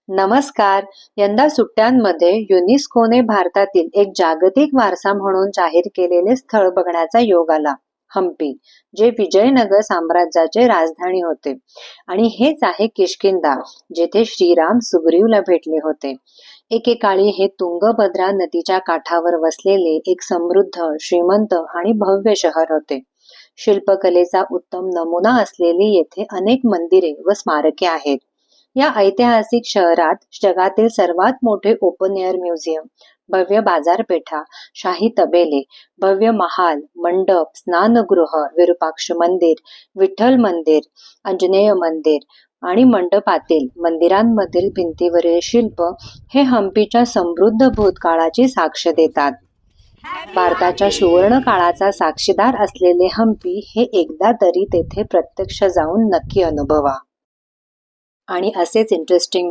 नमस्कार. यंदा सुट्ट्यांमध्ये युनेस्कोने भारतातील एक जागतिक वारसा म्हणून जाहीर केलेले स्थळ बघण्याचा योग आला. हम्पी, जे विजयनगर साम्राज्याचे राजधानी होते. आणि हेच आहे किष्किंधा, जेथे श्रीराम सुग्रीवला भेटले होते. एकेकाळी हे तुंगभद्रा नदीच्या काठावर वसलेले एक समृद्ध, श्रीमंत आणि भव्य शहर होते. शिल्पकलेचा उत्तम नमुना असलेली येथे अनेक मंदिरे व स्मारके आहेत. या ऐतिहासिक शहरात जगातील सर्वात मोठे ओपन एअर म्युझियम, भव्य बाजारपेठा, शाही तबेले, भव्य महाल, मंडप, स्नानगृह, विरूपाक्ष मंदिर, विठ्ठल मंदिर, आंजनेय मंदिर आणि मंडपातील मंदिरांमधील भिंतीवरील शिल्प हे हम्पीच्या समृद्ध भूतकाळाची साक्ष देतात. भारताच्या सुवर्ण काळाचा साक्षीदार असलेले हम्पी हे एकदा तरी तेथे प्रत्यक्ष जाऊन नक्की अनुभवा. आणि असेच इंटरेस्टिंग